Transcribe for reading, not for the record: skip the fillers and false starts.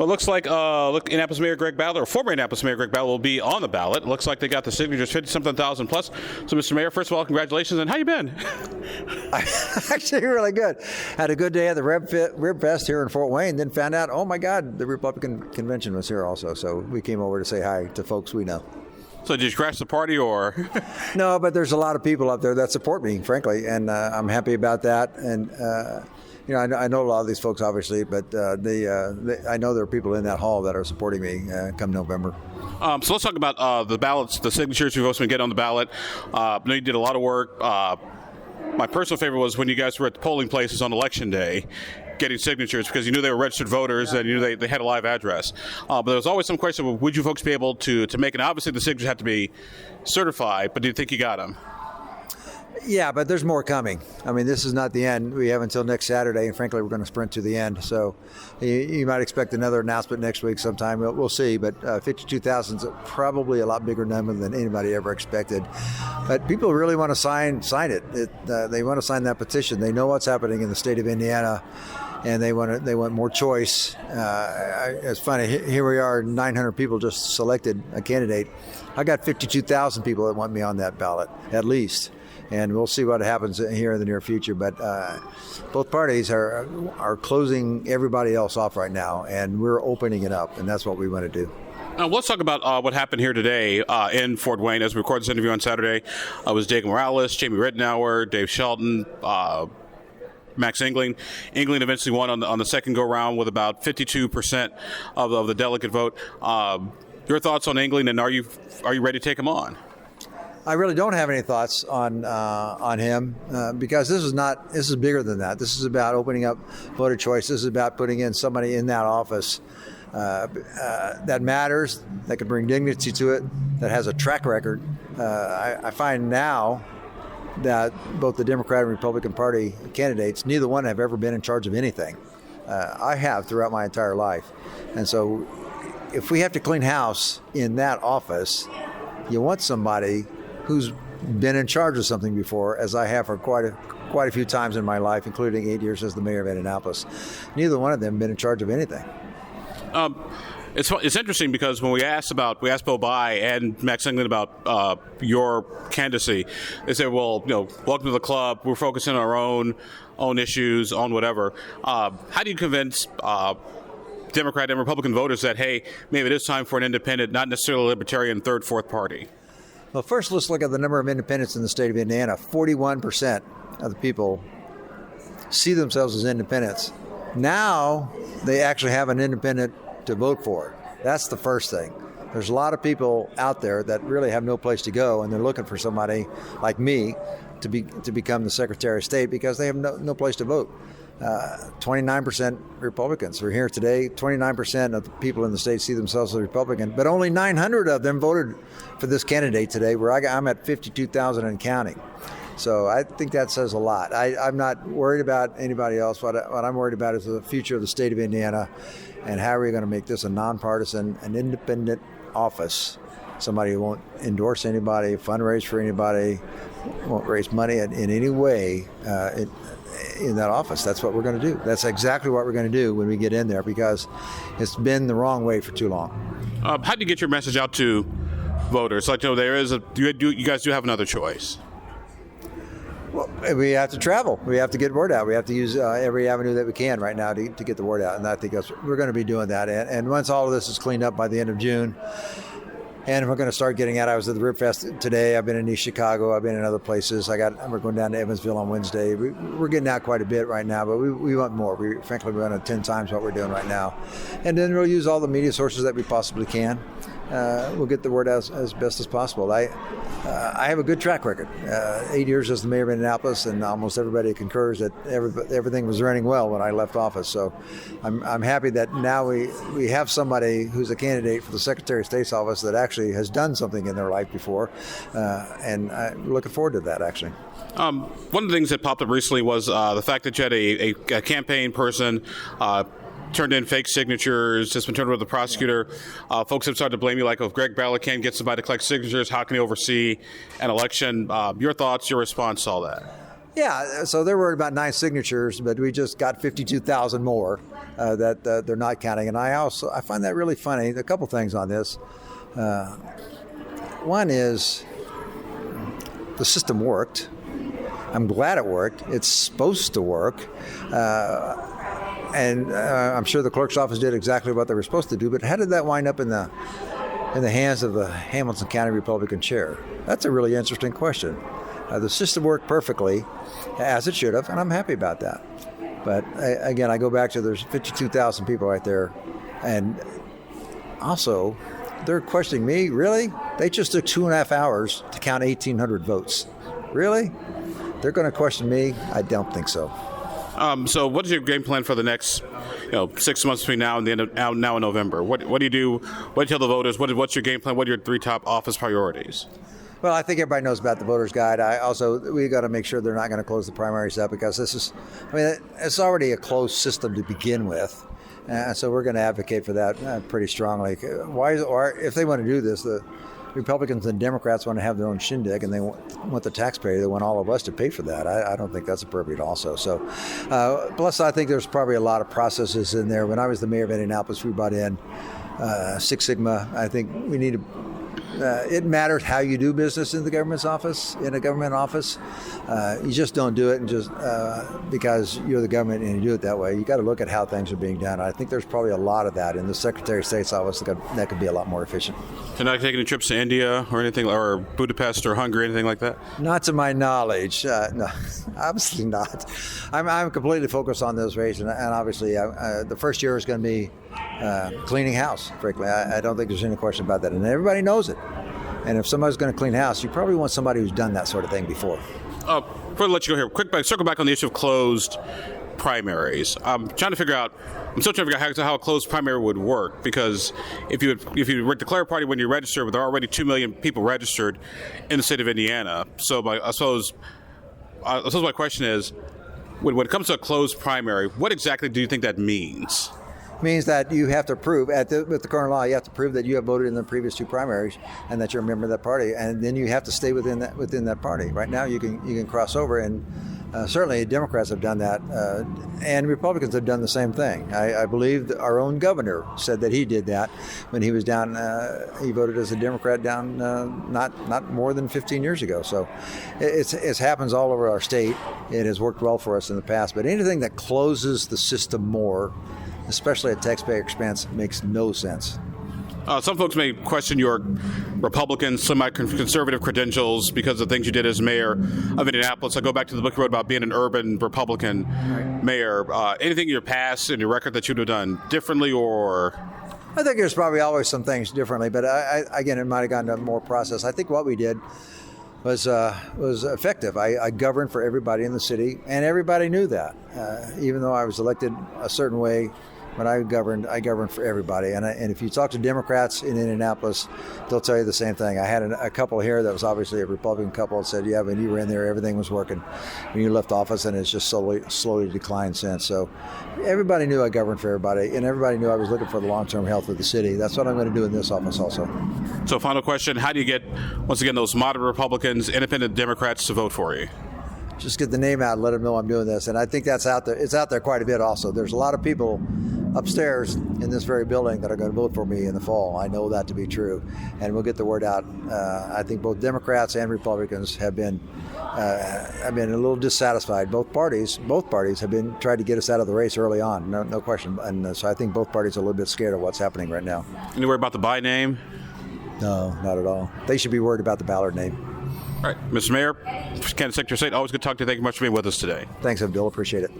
Well, it looks like Indianapolis Mayor Greg Ballard, or former Indianapolis Mayor Greg Ballard, will be on the ballot. It looks like they got the signatures, 50-something thousand plus. So, Mr. Mayor, first of all, congratulations, and how you been? Actually, really good. Had a good day at the Rib Fest here in Fort Wayne, then found out, oh my God, the Republican convention was here also. So we came over to say hi to folks we know. So did you crash the party, or? No, but there's a lot of people up there that support me, frankly, and I'm happy about that. And I know a lot of these folks, obviously, but I know there are people in that hall that are supporting me come November. So let's talk about the ballots, the signatures you've also been getting on the ballot. I know you did a lot of work. My personal favorite was when you guys were at the polling places on Election Day, getting signatures, because you knew they were registered voters and you knew they had a live address. But there was always some question of, would you folks be able to make it? Obviously, the signatures had to be certified, but do you think you got them? Yeah, but there's more coming. I mean, this is not the end. We have until next Saturday, and frankly, we're going to sprint to the end. So you might expect another announcement next week sometime. We'll see, but 52,000 is probably a lot bigger number than anybody ever expected. But people really want to sign it. They want to sign that petition. They know what's happening in the state of Indiana, and they want more choice. It's funny. Here we are, 900 people just selected a candidate. I got 52,000 people that want me on that ballot, at least. And we'll see what happens here in the near future. But both parties are closing everybody else off right now, and we're opening it up, and that's what we want to do. Now, let's talk about what happened here today in Fort Wayne. As we record this interview on Saturday, it was Diego Morales, Jamie Rittenauer, Dave Shelton, Max Engling. Engling eventually won on the second go-round with about 52% of the delegate vote. Your thoughts on Engling, and are you ready to take him on? I really don't have any thoughts on him because this is bigger than that. This is about opening up voter choice. This is about putting in somebody in that office that matters, that can bring dignity to it, that has a track record. I find now that both the Democrat and Republican Party candidates, neither one have ever been in charge of anything. I have throughout my entire life. And so if we have to clean house in that office, you want somebody who's been in charge of something before, as I have for quite a few times in my life, including 8 years as the mayor of Indianapolis. Neither one of them been in charge of anything. It's interesting because when we asked Bo Bai and Max Engling about your candidacy, they said, well, welcome to the club. We're focusing on our own issues, on whatever. How do you convince Democrat and Republican voters that, hey, maybe it is time for an independent, not necessarily libertarian, third, fourth party? Well, first, let's look at the number of independents in the state of Indiana. 41% of the people see themselves as independents. Now, they actually have an independent to vote for. That's the first thing. There's a lot of people out there that really have no place to go, and they're looking for somebody like me to become the Secretary of State because they have no place to vote. 29% Republicans. We're here today. 29% of the people in the state see themselves as Republican, but only 900 of them voted for this candidate today, where I'm at 52,000 and counting. So I think that says a lot. I'm not worried about anybody else. What I'm worried about is the future of the state of Indiana, and how are we going to make this a nonpartisan, an independent office. Somebody who won't endorse anybody, fundraise for anybody, won't raise money in any way in that office. That's what we're going to do. That's exactly what we're going to do when we get in there, because it's been the wrong way for too long. How do you get your message out to voters? Like, there is you guys do have another choice. Well, we have to travel. We have to get word out. We have to use every avenue that we can right now to get the word out. And I think we're going to be doing that. And once all of this is cleaned up by the end of June, and we're going to start getting out. I was at the Rib Fest today. I've been in East Chicago. I've been in other places. We're going down to Evansville on Wednesday. We're getting out quite a bit right now, but we want more. Frankly, we want to 10 times what we're doing right now. And then we'll use all the media sources that we possibly can. We'll get the word out as best as possible. I have a good track record. 8 years as the mayor of Indianapolis, and almost everybody concurs that everything was running well when I left office. So I'm happy that now we have somebody who's a candidate for the Secretary of State's office that actually has done something in their life before, and I'm looking forward to that, actually. One of the things that popped up recently was the fact that you had a campaign person turned in fake signatures, just been turned over to the prosecutor. Folks have started to blame you, like, if Greg Ballard can't get somebody to collect signatures, how can he oversee an election? Your thoughts, your response to all that? Yeah, so there were about 9 signatures, but we just got 52,000 more that they're not counting. And I find that really funny. A couple things on this. One is the system worked. I'm glad it worked. It's supposed to work. And I'm sure the clerk's office did exactly what they were supposed to do, but how did that wind up in the hands of the Hamilton County Republican chair? That's a really interesting question. The system worked perfectly, as it should have, and I'm happy about that. But again, I go back to there's 52,000 people right there, and also they're questioning me. Really? They just took 2.5 hours to count 1,800 votes. Really? They're going to question me? I don't think so. So what is your game plan for the next 6 months between now and the end of now and November? What do you do? What do you tell the voters? What's your game plan? What are your 3 top office priorities? Well, I think everybody knows about the voter's guide. We got to make sure they're not going to close the primaries up, because it's already a closed system to begin with. So we're going to advocate for that pretty strongly. Or if they want to do this, the Republicans and Democrats want to have their own shindig, and they want the taxpayer. They want all of us to pay for that. I don't think that's appropriate also. So, plus I think there's probably a lot of processes in there. When I was the mayor of Indianapolis, we brought in Six Sigma. I think we need to. It matters how you do business in a government office. You just don't do it and just because you're the government and you do it that way. You got to look at how things are being done. I think there's probably a lot of that in the Secretary of State's office that could be a lot more efficient. So not taking any trips to India or anything, or Budapest or Hungary, anything like that? Not to my knowledge. No, obviously not. I'm completely focused on this race, and obviously the first year is going to be cleaning house, frankly. I don't think there's any question about that, and everybody knows it. And if somebody's going to clean house, you probably want somebody who's done that sort of thing before. Before I let you go here, circle back on the issue of closed primaries. I'm still trying to figure out how a closed primary would work, because if you declare a party when you register, but there are already 2 million people registered in the state of Indiana. So I suppose my question is, when it comes to a closed primary, what exactly do you think that means? Means that you have to prove with the current law, you have to prove that you have voted in the previous 2 primaries and that you're a member of that party, and then you have to stay within that party. Right now, you can cross over, and certainly Democrats have done that, and Republicans have done the same thing. I believe that our own governor said that he did that when he was down. He voted as a Democrat down not more than 15 years ago. So it happens all over our state. It has worked well for us in the past. But anything that closes the system more, especially at taxpayer expense, makes no sense. Some folks may question your Republican, semi-conservative credentials because of things you did as mayor of Indianapolis. I go back to the book you wrote about being an urban Republican mayor. Anything in your past and your record that you would have done differently, or? I think there's probably always some things differently, but again, it might have gone to more process. I think what we did was effective. I governed for everybody in the city, and everybody knew that. Even though I was elected a certain way, when I governed for everybody. And if you talk to Democrats in Indianapolis, they'll tell you the same thing. I had a couple here that was obviously a Republican couple that said, yeah, when you were in there, everything was working. When you left office, and it's just slowly declined since. So everybody knew I governed for everybody, and everybody knew I was looking for the long-term health of the city. That's what I'm going to do in this office also. So final question, how do you get, once again, those moderate Republicans, independent Democrats to vote for you? Just get the name out and let them know I'm doing this. And I think that's out there. It's out there quite a bit also. There's a lot of people upstairs in this very building that are going to vote for me in the fall. I know that to be true. And we'll get the word out. I think both Democrats and Republicans have been a little dissatisfied. Both parties have been trying to get us out of the race early on, no question. And so I think both parties are a little bit scared of what's happening right now. Any worry about the Biden name? No, not at all. They should be worried about the Ballard name. All right, Mr. Mayor, Kansas Secretary of State, always good to talk to you. Thank you much for being with us today. Thanks, Abdul. Appreciate it.